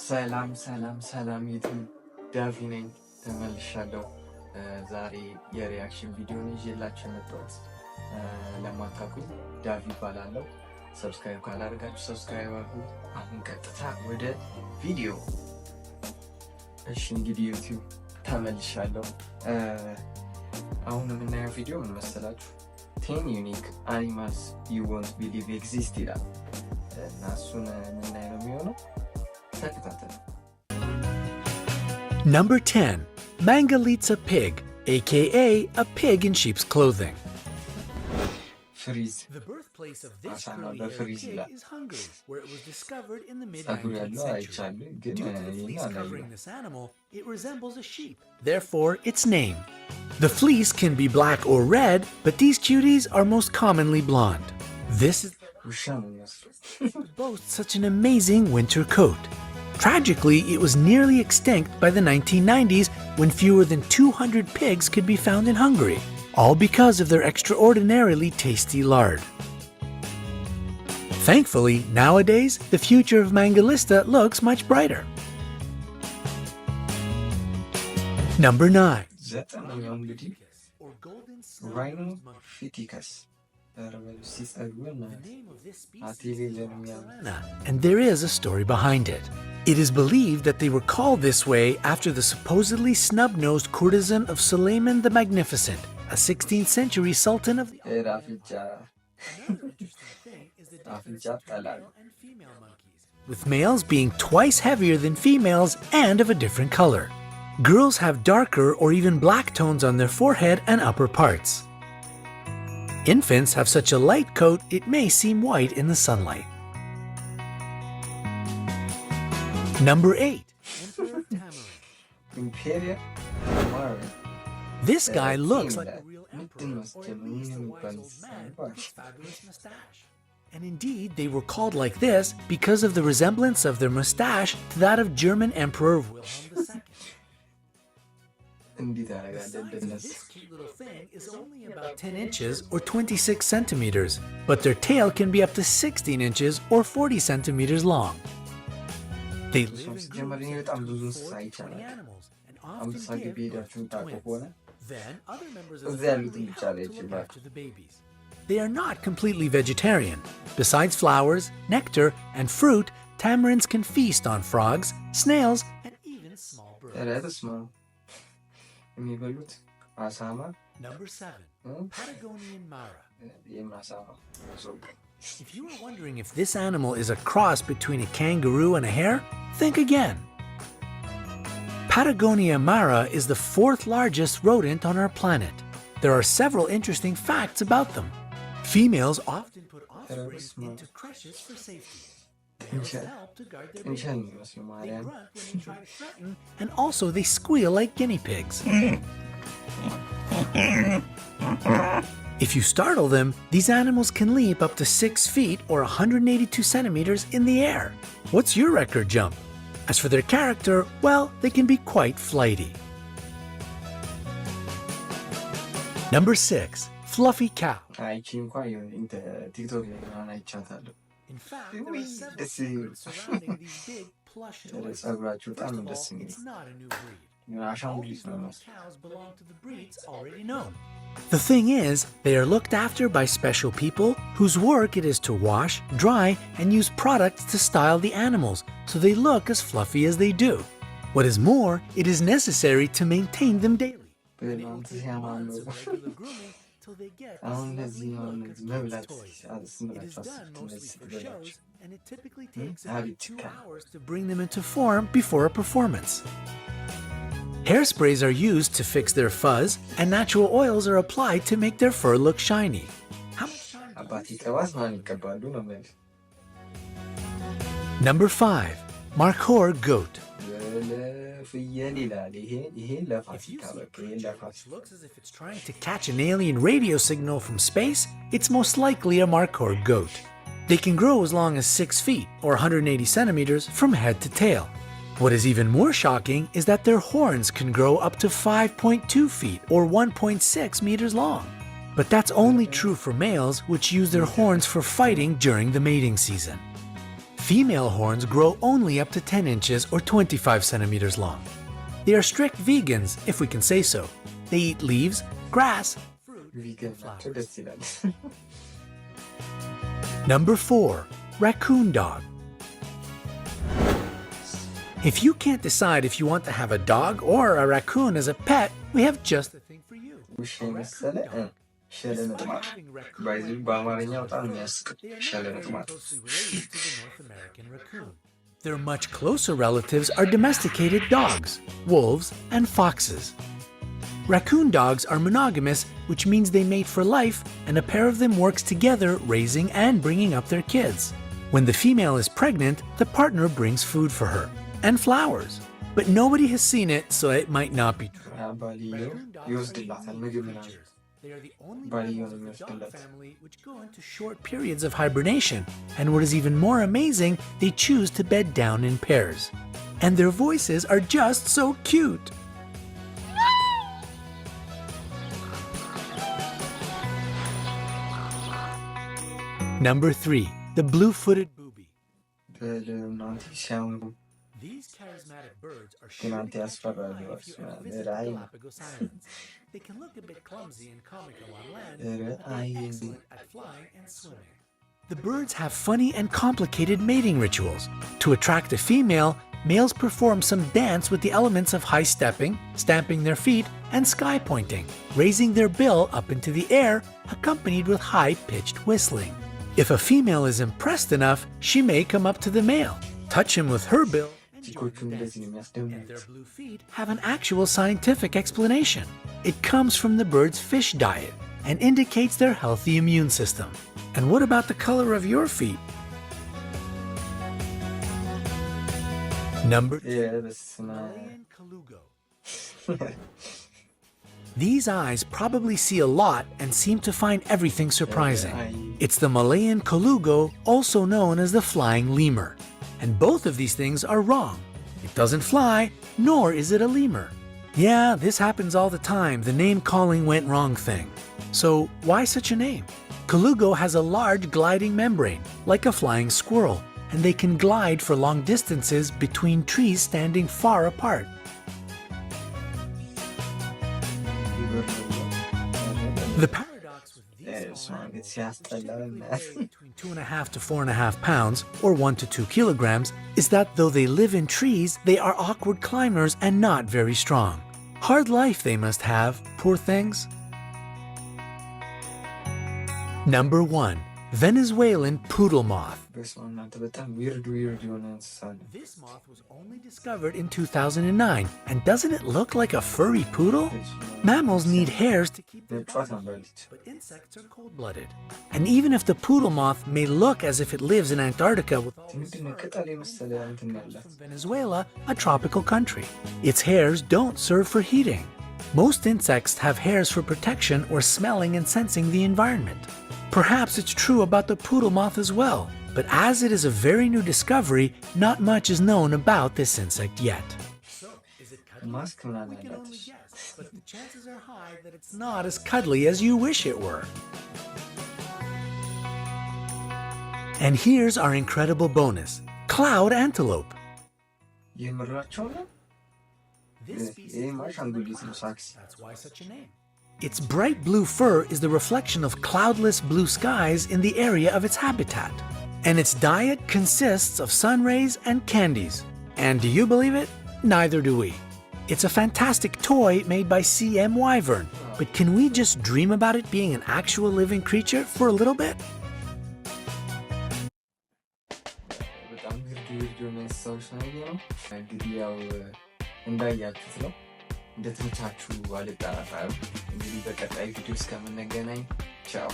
ሰላም ዩቲዩብ ዳቪ ነኝ ተመልሻለሁ። ዛሬ የሪያክሽን ቪዲዮ ነው ይዤላችሁ የመጣሁት። ለማታውቁኝ ዳቪ እባላለሁ። ሰብስክራይብ ካላደረጋችሁ ሰብስክራይብ አድርጉ። አሁን ቀጥታ ወደ ቪዲዮ። እሺ እንግዲህ ዩቲዩብ ተመልሻለሁ። አሁን የምናየው ቪዲዮ ምን መሰላችሁ? 10 ዩኒክ አኒማልስ ዩ ወንት ቢሊቭ ኤግዚስት ይላል እና እሱን የምናይ ነው የሚሆነው። Number 10. Mangalitsa pig, aka a pig in sheep's clothing. The birthplace of this curly-haired pig is Hungary, where it was discovered in the mid-19th century. Due to the fleece covering this animal, it resembles a sheep, therefore its name. The fleece can be black or red, but these cuties are most commonly blonde. This is boasts such an amazing winter coat. Tragically, it was nearly extinct by the 1990s when fewer than 200 pigs could be found in Hungary, all because of their extraordinarily tasty lard. Thankfully, nowadays, the future of Mangalitsa looks much brighter. Number 9. Rhinopithecus. And there is a story behind it. It is believed that they were called this way after the supposedly snub-nosed courtesan of Suleiman the Magnificent, a 16th century sultan of the with males being twice heavier than females and of a different color. Girls have darker or even black tones on their forehead and upper parts. Infants have such a light coat it may seem white in the sunlight. Number 8. Emperor Tamarind. This guy looks like a real emperor, or at least a wise old man with a fabulous mustache. And indeed, they were called like this because of the resemblance of their mustache to that of German Emperor Wilhelm II. This cute little thing is only about 10 inches or 26 centimeters, but their tail can be up to 16 inches or 40 centimeters long. They live in groups of 4 to 20 animals and often give birth to twins. Then other members of the family help to look after the babies. They are not completely vegetarian. Besides flowers, nectar, and fruit, tamarinds can feast on frogs, snails, and even small birds. Number 7. Patagonian Mara. If you are wondering if this animal is a cross between a kangaroo and a hare, think again. Patagonia Mara is the 4th largest rodent on our planet. There are several interesting facts about them. Females often put offspring into creches for safety. Males help to guard their babies. They grunt when they try to threaten, and also they squeal like guinea pigs. If you startle them, these animals can leap up to 6 feet or 182 centimeters in the air. What's your record jump? As for their character, well, they can be quite flighty. Number 6. Fluffy cow. In fact, there are several secrets surrounding these big plush toys. First of all, it's not a new breed. All these little cows belong to the breeds already known. The thing is, they are looked after by special people whose work it is to wash, dry, and use products to style the animals so they look as fluffy as they do. What is more, it is necessary to maintain them daily. And it will take months of regular grooming till they get this lovely look as kids' toys. It is done mostly for shows, and it typically takes about 2 hours to bring them into form before a performance. Hairsprays are used to fix their fuzz, and natural oils are applied to make their fur look shiny. How much time? Number 5. Markhor goat. If you see a creature which looks as if it's trying to catch an alien radio signal from space, it's most likely a Markhor goat. They can grow as long as 6 feet or 180 centimeters from head to tail. What is even more shocking is that their horns can grow up to 5.2 feet or 1.6 meters long. But that's only true for males, which use their horns for fighting during the mating season. Female horns grow only up to 10 inches or 25 centimeters long. They are strict vegans, if we can say so. They eat leaves, grass, fruit, and flowers. Number 4. Raccoon dog. If you can't decide if you want to have a dog or a raccoon as a pet, we have just the thing for you. Their much closer relatives are domesticated dogs, wolves, and foxes. Raccoon dogs are monogamous, which means they mate for life, and a pair of them works together raising and bringing up their kids. When the female is pregnant, the partner brings food for her and flowers. But nobody has seen it, so it might not be true. They are the only members of the dog family which go into short periods of hibernation, and what is even more amazing, they choose to bed down in pairs. And their voices are just so cute. Number 3. The blue-footed booby. These charismatic birds are sure to catch your eye if you ever visit the Galapagos Islands. They can look a bit clumsy and comical on land, but they're excellent at flying and swimming. The birds have funny and complicated mating rituals. To attract a female, males perform some dance with the elements of high stepping, stamping their feet, and sky pointing, raising their bill up into the air, accompanied with high-pitched whistling. If a female is impressed enough, she may come up to the male, touch him with her bill, and their blue feet have an actual scientific explanation. It comes from the bird's fish diet and indicates their healthy immune system. And what about the color of your feet? Number 2. Malayan Colugo. These eyes probably see a lot and seem to find everything surprising. It's the Malayan Colugo, also known as the flying lemur. And both of these things are wrong. It doesn't fly, nor is it a lemur. Yeah, this happens all the time, the name calling went wrong thing. So why such a name? Colugo has a large gliding membrane, like a flying squirrel, and they can glide for long distances between trees standing far apart. The paradox with these between 2.5 to 4.5 pounds, or 1 to 2 kilograms, is that though they live in trees, they are awkward climbers and not very strong. Hard life they must have, poor things. Number 1. Venezuelan poodle moth. This moth was only discovered in 2009, and doesn't it look like a furry poodle? Mammals need hairs to keep their warm, but insects are cold-blooded. And even if the poodle moth may look as if it lives in Antarctica with all its fur, it comes from Venezuela, a tropical country. Its hairs don't serve for heating. Most insects have hairs for protection or smelling and sensing the environment. Perhaps it's true about the poodle moth as well, but as it is a very new discovery, not much is known about this insect yet. So, is it cuddly? We can only guess, but the chances are high that it's not as cuddly as you wish it were. And here's our incredible bonus, cloud antelope. This species that's why such a name. Its bright blue fur is the reflection of cloudless blue skies in the area of its habitat. And its diet consists of sun rays and candies. And do you believe it? Neither do we. It's a fantastic toy made by C.M. Wyvern, but can we just dream about it being an actual living creature for a little bit? እንዳያችሁት ነው። እንደተመቻችሁ አልጠራጠርም። እንግዲህ በቀጣይ ቪዲዮ እስከምንገናኝ ቻው።